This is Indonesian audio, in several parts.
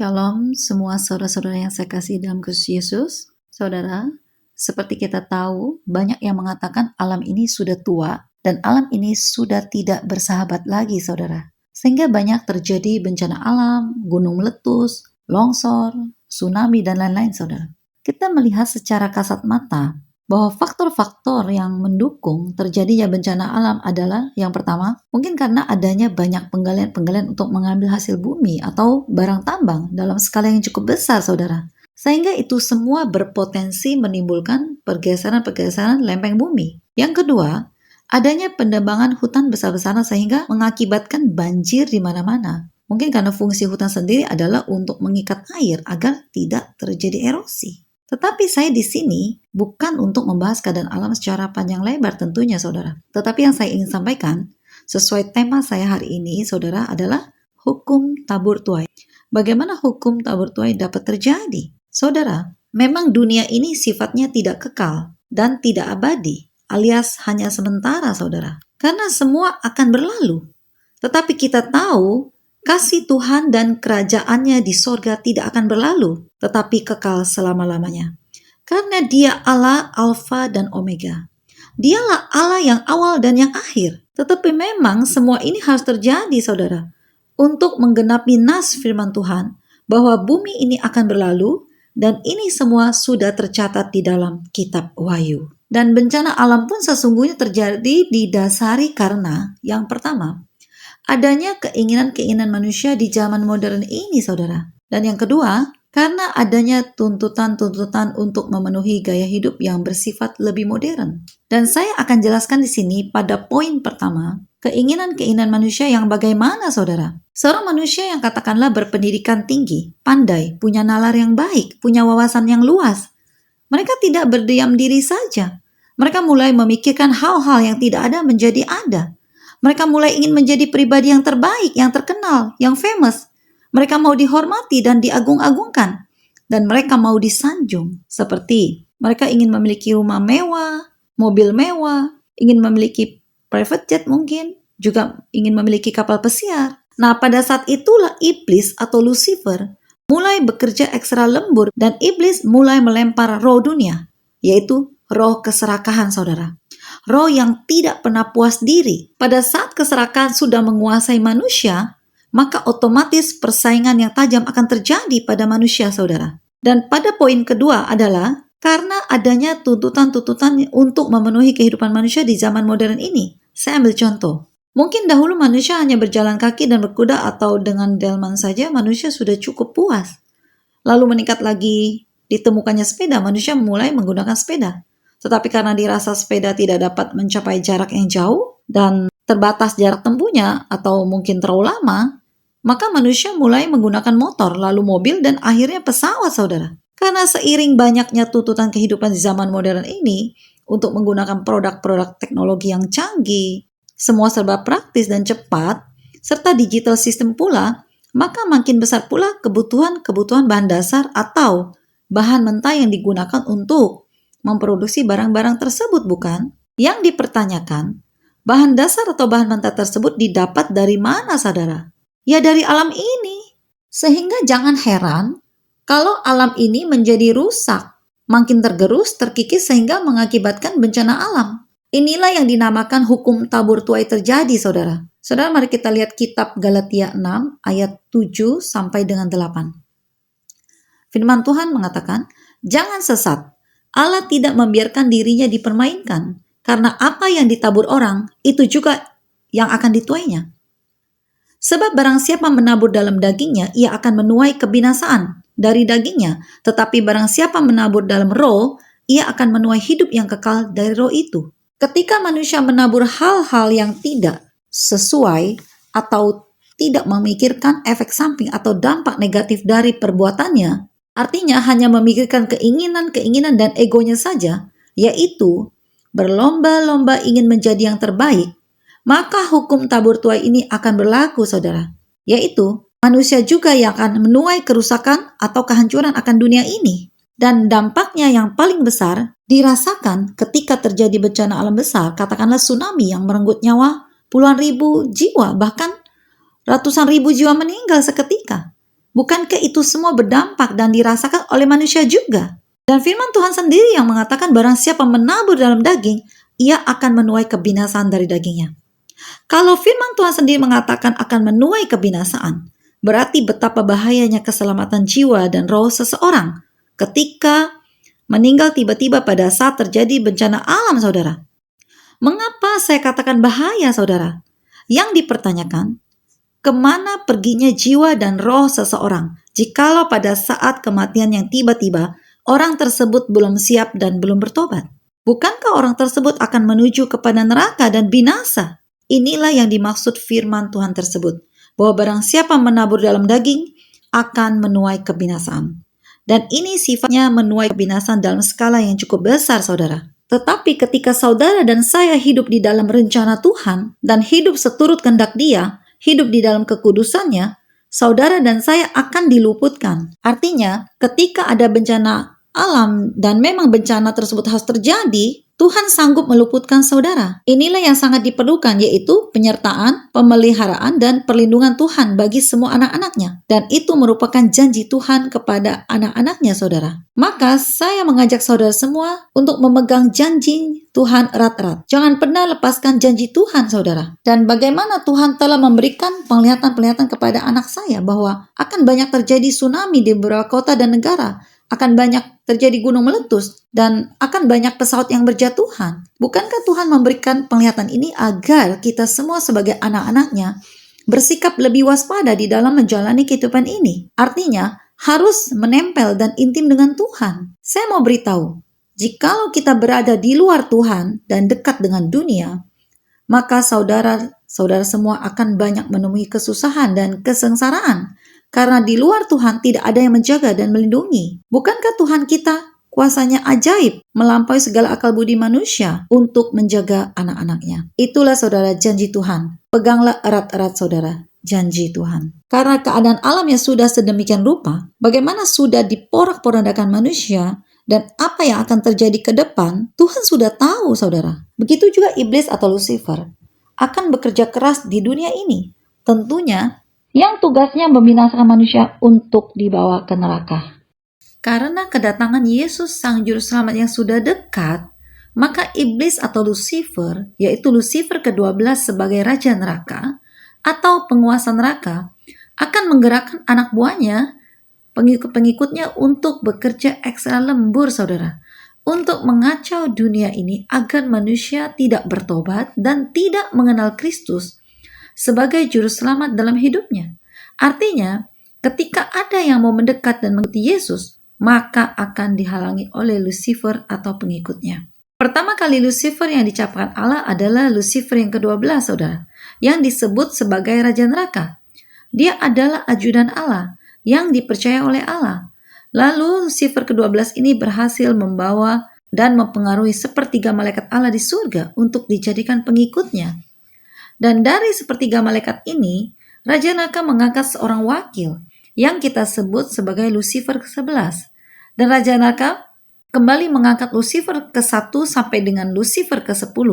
Shalom semua saudara-saudara yang saya kasih dalam Kristus Yesus. Saudara, seperti kita tahu, banyak yang mengatakan alam ini sudah tua dan alam ini sudah tidak bersahabat lagi, saudara. Sehingga banyak terjadi bencana alam, gunung meletus, longsor, tsunami, dan lain-lain, saudara. Kita melihat secara kasat mata bahwa faktor-faktor yang mendukung terjadinya bencana alam adalah yang pertama, mungkin karena adanya banyak penggalian-penggalian untuk mengambil hasil bumi atau barang tambang dalam skala yang cukup besar, saudara. Sehingga itu semua berpotensi menimbulkan pergeseran-pergeseran lempeng bumi. Yang kedua, adanya pendebangan hutan besar-besaran sehingga mengakibatkan banjir di mana-mana. Mungkin karena fungsi hutan sendiri adalah untuk mengikat air agar tidak terjadi erosi. Tetapi saya di sini bukan untuk membahas keadaan alam secara panjang lebar tentunya, saudara. Tetapi yang saya ingin sampaikan, sesuai tema saya hari ini, saudara, adalah hukum tabur tuai. Bagaimana hukum tabur tuai dapat terjadi? Saudara, memang dunia ini sifatnya tidak kekal dan tidak abadi, alias hanya sementara, saudara. Karena semua akan berlalu. Tetapi kita tahu, kasih Tuhan dan kerajaannya di sorga tidak akan berlalu, tetapi kekal selama-lamanya. Karena Dia Allah Alfa dan Omega. Dialah Allah yang awal dan yang akhir. Tetapi memang semua ini harus terjadi, saudara, untuk menggenapi nas firman Tuhan, bahwa bumi ini akan berlalu, dan ini semua sudah tercatat di dalam kitab Wahyu. Dan bencana alam pun sesungguhnya terjadi didasari karena, yang pertama, adanya keinginan-keinginan manusia di zaman modern ini, saudara. Dan yang kedua, karena adanya tuntutan-tuntutan untuk memenuhi gaya hidup yang bersifat lebih modern. Dan saya akan jelaskan di sini pada poin pertama, keinginan-keinginan manusia yang bagaimana, saudara. Seorang manusia yang katakanlah berpendidikan tinggi, pandai, punya nalar yang baik, punya wawasan yang luas. Mereka tidak berdiam diri saja. Mereka mulai memikirkan hal-hal yang tidak ada menjadi ada. Mereka mulai ingin menjadi pribadi yang terbaik, yang terkenal, yang famous. Mereka mau dihormati dan diagung-agungkan. Dan mereka mau disanjung. Seperti mereka ingin memiliki rumah mewah, mobil mewah, ingin memiliki private jet mungkin, juga ingin memiliki kapal pesiar. Nah, pada saat itulah iblis atau Lucifer mulai bekerja ekstra lembur dan iblis mulai melempar roh dunia, yaitu roh keserakahan, saudara. Roh yang tidak pernah puas diri. Pada saat keserakahan sudah menguasai manusia, maka otomatis persaingan yang tajam akan terjadi pada manusia, saudara. Dan pada poin kedua adalah karena adanya tuntutan-tuntutan untuk memenuhi kehidupan manusia di zaman modern ini. Saya ambil contoh. Mungkin dahulu manusia hanya berjalan kaki dan berkuda atau dengan delman saja manusia sudah cukup puas. Lalu meningkat lagi ditemukannya sepeda, manusia mulai menggunakan sepeda. Tetapi karena dirasa sepeda tidak dapat mencapai jarak yang jauh dan terbatas jarak tempuhnya atau mungkin terlalu lama, maka manusia mulai menggunakan motor, lalu mobil, dan akhirnya pesawat, saudara. Karena seiring banyaknya tuntutan kehidupan di zaman modern ini untuk menggunakan produk-produk teknologi yang canggih, semua serba praktis dan cepat, serta digital system pula, maka makin besar pula kebutuhan bahan dasar atau bahan mentah yang digunakan untuk memproduksi barang-barang tersebut, bukan? Yang dipertanyakan, bahan dasar atau bahan mentah tersebut didapat dari mana, saudara? Ya dari alam ini. Sehingga jangan heran kalau alam ini menjadi rusak, makin tergerus, terkikis sehingga mengakibatkan bencana alam. Inilah yang dinamakan hukum tabur tuai terjadi, saudara. Saudara, mari kita lihat kitab Galatia 6 ayat 7 sampai dengan 8. Firman Tuhan mengatakan, jangan sesat. Allah tidak membiarkan dirinya dipermainkan, karena apa yang ditabur orang, itu juga yang akan dituainya. Sebab barang siapa menabur dalam dagingnya, ia akan menuai kebinasaan dari dagingnya. Tetapi barang siapa menabur dalam roh, ia akan menuai hidup yang kekal dari roh itu. Ketika manusia menabur hal-hal yang tidak sesuai atau tidak memikirkan efek samping atau dampak negatif dari perbuatannya, artinya hanya memikirkan keinginan dan egonya saja, yaitu berlomba-lomba ingin menjadi yang terbaik, maka hukum tabur tuai ini akan berlaku, saudara. Yaitu manusia juga yang akan menuai kerusakan atau kehancuran akan dunia ini. Dan dampaknya yang paling besar dirasakan ketika terjadi bencana alam besar, katakanlah tsunami yang merenggut nyawa puluhan ribu jiwa, bahkan ratusan ribu jiwa meninggal seketika. Bukankah itu semua berdampak dan dirasakan oleh manusia juga? Dan firman Tuhan sendiri yang mengatakan barang siapa menabur dalam daging, ia akan menuai kebinasaan dari dagingnya. Kalau firman Tuhan sendiri mengatakan akan menuai kebinasaan, berarti betapa bahayanya keselamatan jiwa dan roh seseorang ketika meninggal tiba-tiba pada saat terjadi bencana alam, saudara. Mengapa saya katakan bahaya, saudara? Yang dipertanyakan, kemana perginya jiwa dan roh seseorang jikalau pada saat kematian yang tiba-tiba orang tersebut belum siap dan belum bertobat? Bukankah orang tersebut akan menuju kepada neraka dan binasa? Inilah yang dimaksud firman Tuhan tersebut, bahwa barang siapa menabur dalam daging akan menuai kebinasaan. Dan ini sifatnya menuai kebinasaan dalam skala yang cukup besar, saudara. Tetapi ketika saudara dan saya hidup di dalam rencana Tuhan dan hidup seturut kehendak Dia, hidup di dalam kekudusannya, saudara dan saya akan diluputkan. Artinya, ketika ada bencana alam dan memang bencana tersebut harus terjadi, Tuhan sanggup meluputkan saudara. Inilah yang sangat diperlukan, yaitu penyertaan, pemeliharaan, dan perlindungan Tuhan bagi semua anak-anaknya. Dan itu merupakan janji Tuhan kepada anak-anaknya, saudara. Maka saya mengajak saudara semua untuk memegang janji Tuhan erat-erat. Jangan pernah lepaskan janji Tuhan, saudara. Dan bagaimana Tuhan telah memberikan penglihatan-penglihatan kepada anak saya bahwa akan banyak terjadi tsunami di beberapa kota dan negara. Akan banyak terjadi gunung meletus, dan akan banyak pesawat yang berjatuhan. Bukankah Tuhan memberikan penglihatan ini agar kita semua sebagai anak-anaknya bersikap lebih waspada di dalam menjalani kehidupan ini? Artinya, harus menempel dan intim dengan Tuhan. Saya mau beritahu, jikalau kita berada di luar Tuhan dan dekat dengan dunia, maka saudara-saudara semua akan banyak menemui kesusahan dan kesengsaraan. Karena di luar Tuhan tidak ada yang menjaga dan melindungi. Bukankah Tuhan kita kuasanya ajaib melampaui segala akal budi manusia untuk menjaga anak-anaknya? Itulah saudara janji Tuhan. Peganglah erat-erat saudara janji Tuhan. Karena keadaan alam yang sudah sedemikian rupa, bagaimana sudah diporak-porandakan manusia dan apa yang akan terjadi ke depan, Tuhan sudah tahu, saudara. Begitu juga iblis atau Lucifer akan bekerja keras di dunia ini. Tentunya yang tugasnya membinasakan manusia untuk dibawa ke neraka. Karena kedatangan Yesus Sang Juru Selamat yang sudah dekat, maka iblis atau Lucifer, yaitu Lucifer ke-12 sebagai Raja Neraka atau penguasa neraka, akan menggerakkan anak buahnya, pengikut-pengikutnya untuk bekerja ekstra lembur, saudara, untuk mengacau dunia ini agar manusia tidak bertobat dan tidak mengenal Kristus sebagai juru selamat dalam hidupnya. Artinya, ketika ada yang mau mendekat dan mengikuti Yesus, maka akan dihalangi oleh Lucifer atau pengikutnya. Pertama kali Lucifer yang dicapkan Allah adalah Lucifer yang ke-12, saudara, yang disebut sebagai Raja Neraka. Dia adalah ajudan Allah yang dipercaya oleh Allah. Lalu Lucifer ke-12 ini berhasil membawa dan mempengaruhi sepertiga malaikat Allah di surga untuk dijadikan pengikutnya. Dan dari sepertiga malaikat ini, Raja Neraka mengangkat seorang wakil yang kita sebut sebagai Lucifer ke-11. Dan Raja Neraka kembali mengangkat Lucifer ke-1 sampai dengan Lucifer ke-10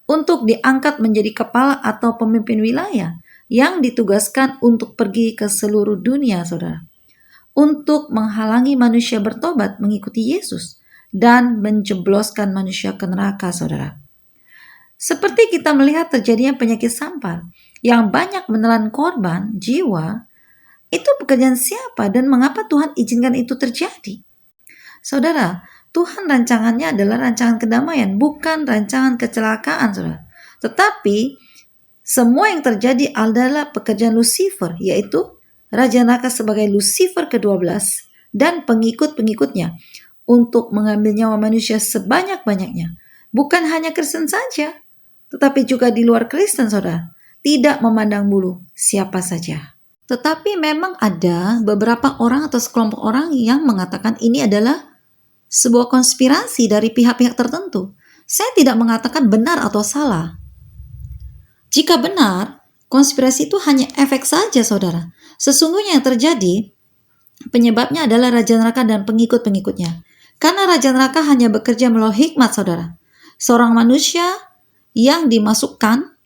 untuk diangkat menjadi kepala atau pemimpin wilayah yang ditugaskan untuk pergi ke seluruh dunia, saudara. Untuk menghalangi manusia bertobat mengikuti Yesus dan menjebloskan manusia ke neraka, saudara. Seperti kita melihat terjadinya penyakit sampar yang banyak menelan korban jiwa, itu pekerjaan siapa dan mengapa Tuhan izinkan itu terjadi? Saudara, Tuhan rancangannya adalah rancangan kedamaian, bukan rancangan kecelakaan, saudara. Tetapi semua yang terjadi adalah pekerjaan Lucifer, yaitu Raja Neraka sebagai Lucifer ke-12 dan pengikut-pengikutnya untuk mengambil nyawa manusia sebanyak-banyaknya. Bukan hanya Kristen saja, tetapi juga di luar Kristen, saudara. Tidak memandang bulu siapa saja. Tetapi memang ada beberapa orang atau sekelompok orang yang mengatakan ini adalah sebuah konspirasi dari pihak-pihak tertentu. Saya tidak mengatakan benar atau salah. Jika benar, konspirasi itu hanya efek saja, saudara. Sesungguhnya yang terjadi, penyebabnya adalah Raja Neraka dan pengikut-pengikutnya. Karena Raja Neraka hanya bekerja melalui hikmat, saudara. Seorang manusia yang dimasukkan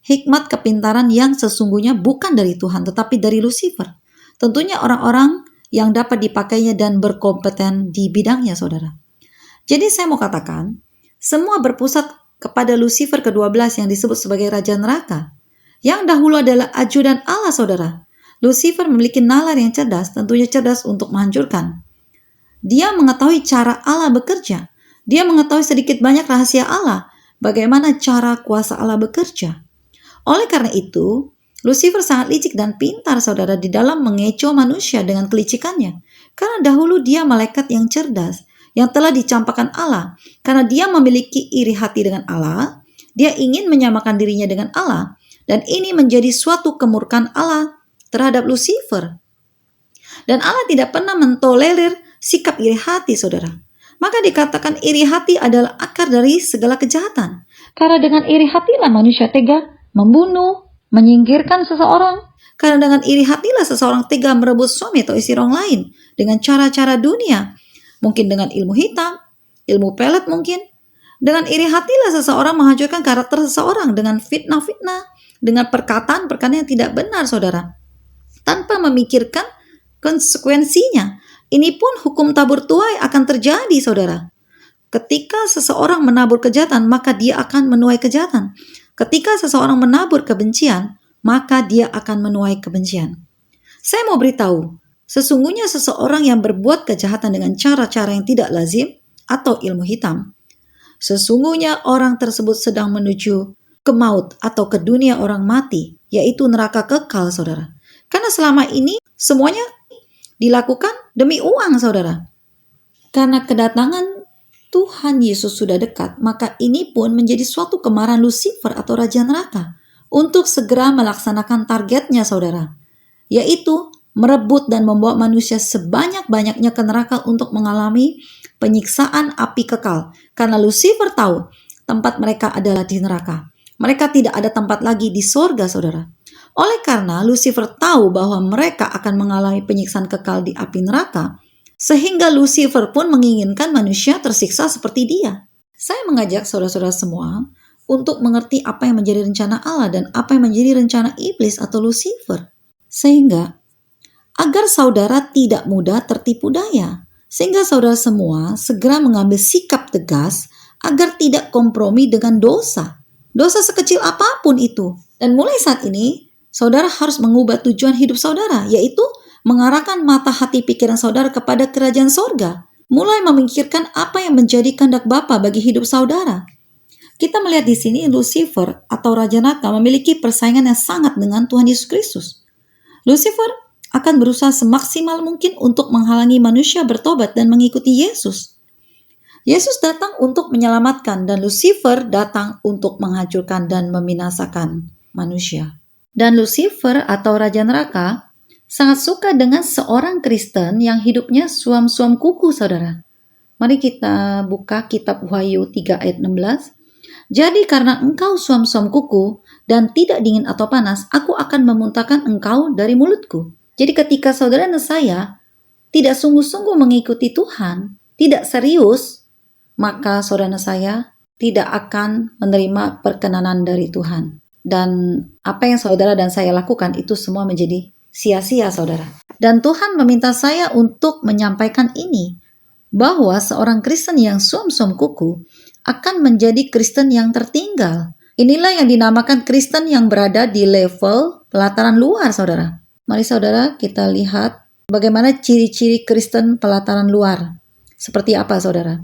hikmat kepintaran yang sesungguhnya bukan dari Tuhan, tetapi dari Lucifer. Tentunya orang-orang yang dapat dipakainya dan berkompeten di bidangnya, saudara. Jadi saya mau katakan, semua berpusat kepada Lucifer ke-12 yang disebut sebagai Raja Neraka. Yang dahulu adalah ajudan Allah, saudara. Lucifer memiliki nalar yang cerdas, tentunya cerdas untuk menghancurkan. Dia mengetahui cara Allah bekerja. Dia mengetahui sedikit banyak rahasia Allah, bagaimana cara kuasa Allah bekerja. Oleh karena itu, Lucifer sangat licik dan pintar, saudara, di dalam mengecoh manusia dengan kelicikannya. Karena dahulu dia malaikat yang cerdas, yang telah dicampakkan Allah. Karena dia memiliki iri hati dengan Allah, dia ingin menyamakan dirinya dengan Allah. Dan ini menjadi suatu kemurkaan Allah terhadap Lucifer. Dan Allah tidak pernah mentolerir sikap iri hati, saudara. Maka dikatakan iri hati adalah akar dari segala kejahatan. Karena dengan iri hatilah manusia tega membunuh, menyingkirkan seseorang. Karena dengan iri hatilah seseorang tega merebut suami atau istri orang lain dengan cara-cara dunia. Mungkin dengan ilmu hitam, ilmu pelet mungkin. Dengan iri hatilah seseorang menghancurkan karakter seseorang dengan fitnah-fitnah, dengan perkataan-perkataan yang tidak benar, saudara. Tanpa memikirkan konsekuensinya. Ini pun hukum tabur tuai akan terjadi, saudara. Ketika seseorang menabur kejahatan, maka dia akan menuai kejahatan. Ketika seseorang menabur kebencian, maka dia akan menuai kebencian. Saya mau beritahu, sesungguhnya seseorang yang berbuat kejahatan dengan cara-cara yang tidak lazim atau ilmu hitam, sesungguhnya orang tersebut sedang menuju ke maut atau ke dunia orang mati, yaitu neraka kekal, saudara. Karena selama ini semuanya dilakukan demi uang, saudara. Karena kedatangan Tuhan Yesus sudah dekat, maka ini pun menjadi suatu kemarahan Lucifer atau Raja Neraka untuk segera melaksanakan targetnya, saudara, yaitu merebut dan membawa manusia sebanyak-banyaknya ke neraka untuk mengalami penyiksaan api kekal. Karena Lucifer tahu tempat mereka adalah di neraka. Mereka tidak ada tempat lagi di sorga, saudara. Oleh karena Lucifer tahu bahwa mereka akan mengalami penyiksaan kekal di api neraka, sehingga Lucifer pun menginginkan manusia tersiksa seperti dia. Saya mengajak saudara-saudara semua untuk mengerti apa yang menjadi rencana Allah dan apa yang menjadi rencana iblis atau Lucifer. Sehingga agar saudara tidak mudah tertipu daya. Sehingga saudara semua segera mengambil sikap tegas agar tidak kompromi dengan dosa. Dosa sekecil apapun itu. Dan mulai saat ini, saudara harus mengubah tujuan hidup saudara, yaitu mengarahkan mata hati pikiran saudara kepada kerajaan sorga. Mulai memikirkan apa yang menjadi kehendak Bapa bagi hidup saudara. Kita melihat di sini Lucifer atau Raja Neraka memiliki persaingan yang sangat dengan Tuhan Yesus Kristus. Lucifer akan berusaha semaksimal mungkin untuk menghalangi manusia bertobat dan mengikuti Yesus. Yesus datang untuk menyelamatkan dan Lucifer datang untuk menghancurkan dan membinasakan manusia. Dan Lucifer atau Raja Neraka sangat suka dengan seorang Kristen yang hidupnya suam-suam kuku, saudara. Mari kita buka kitab Wahyu 3 ayat 16. Jadi karena engkau suam-suam kuku dan tidak dingin atau panas, aku akan memuntahkan engkau dari mulutku. Jadi ketika saudara dan saya tidak sungguh-sungguh mengikuti Tuhan, tidak serius, maka saudara dan saya tidak akan menerima perkenanan dari Tuhan. Dan apa yang saudara dan saya lakukan itu semua menjadi sia-sia, saudara. Dan Tuhan meminta saya untuk menyampaikan ini, bahwa seorang Kristen yang suam-suam kuku akan menjadi Kristen yang tertinggal. Inilah yang dinamakan Kristen yang berada di level pelataran luar, saudara. Mari saudara kita lihat bagaimana ciri-ciri Kristen pelataran luar. Seperti apa, saudara?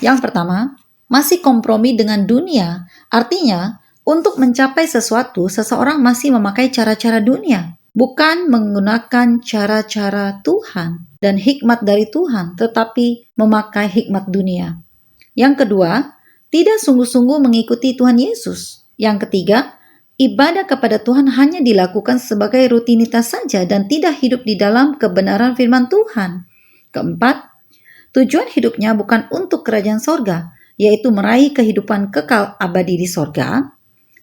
Yang pertama, masih kompromi dengan dunia. Artinya, untuk mencapai sesuatu, seseorang masih memakai cara-cara dunia. Bukan menggunakan cara-cara Tuhan dan hikmat dari Tuhan, tetapi memakai hikmat dunia. Yang kedua, tidak sungguh-sungguh mengikuti Tuhan Yesus. Yang ketiga, ibadah kepada Tuhan hanya dilakukan sebagai rutinitas saja dan tidak hidup di dalam kebenaran firman Tuhan. Keempat, tujuan hidupnya bukan untuk kerajaan sorga, yaitu meraih kehidupan kekal abadi di sorga,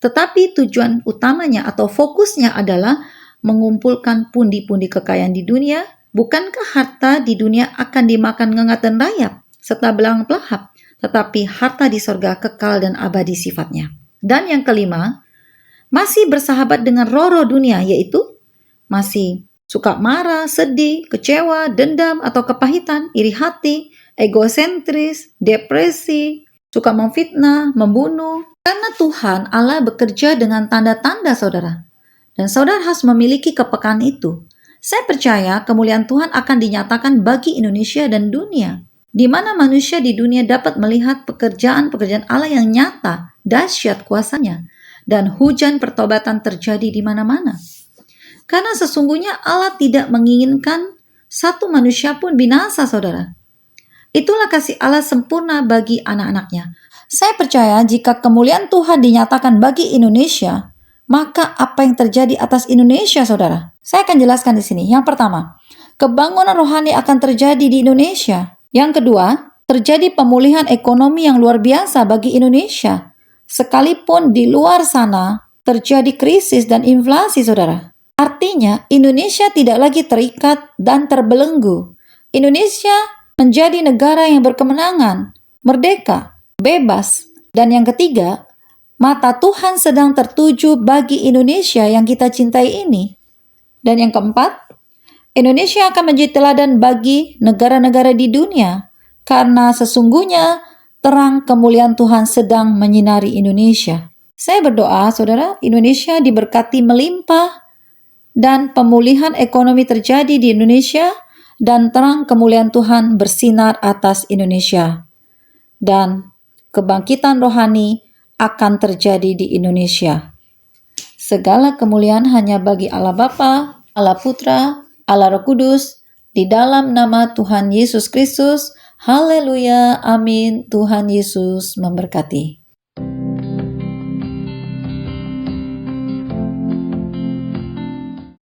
tetapi tujuan utamanya atau fokusnya adalah mengumpulkan pundi-pundi kekayaan di dunia. Bukankah harta di dunia akan dimakan ngengat dan rayap serta belang pelahap, tetapi harta di sorga kekal dan abadi sifatnya. Dan yang kelima, masih bersahabat dengan roh-roh dunia, yaitu masih suka marah, sedih, kecewa, dendam, atau kepahitan, iri hati, egosentris, depresi, suka memfitnah, membunuh. Karena Tuhan Allah bekerja dengan tanda-tanda, saudara. Dan saudara harus memiliki kepekaan itu. Saya percaya kemuliaan Tuhan akan dinyatakan bagi Indonesia dan dunia, di mana manusia di dunia dapat melihat pekerjaan-pekerjaan Allah yang nyata, dahsyat kuasanya, dan hujan pertobatan terjadi di mana-mana. Karena sesungguhnya Allah tidak menginginkan satu manusia pun binasa, saudara. Itulah kasih Allah sempurna bagi anak-anaknya. Saya percaya jika kemuliaan Tuhan dinyatakan bagi Indonesia, maka apa yang terjadi atas Indonesia, saudara? Saya akan jelaskan di sini. Yang pertama, kebangunan rohani akan terjadi di Indonesia. Yang kedua, terjadi pemulihan ekonomi yang luar biasa bagi Indonesia. Sekalipun di luar sana terjadi krisis dan inflasi, saudara. Artinya, Indonesia tidak lagi terikat dan terbelenggu. Indonesia menjadi negara yang berkemenangan, merdeka, bebas. Dan yang ketiga, mata Tuhan sedang tertuju bagi Indonesia yang kita cintai ini. Dan yang keempat, Indonesia akan menjadi teladan bagi negara-negara di dunia, karena sesungguhnya terang kemuliaan Tuhan sedang menyinari Indonesia. Saya berdoa, saudara, Indonesia diberkati melimpah, dan pemulihan ekonomi terjadi di Indonesia, dan terang kemuliaan Tuhan bersinar atas Indonesia. Dan kebangkitan rohani akan terjadi di Indonesia. Segala kemuliaan hanya bagi Allah Bapa, Allah Putra, Allah Roh Kudus, di dalam nama Tuhan Yesus Kristus. Haleluya, amin. Tuhan Yesus memberkati.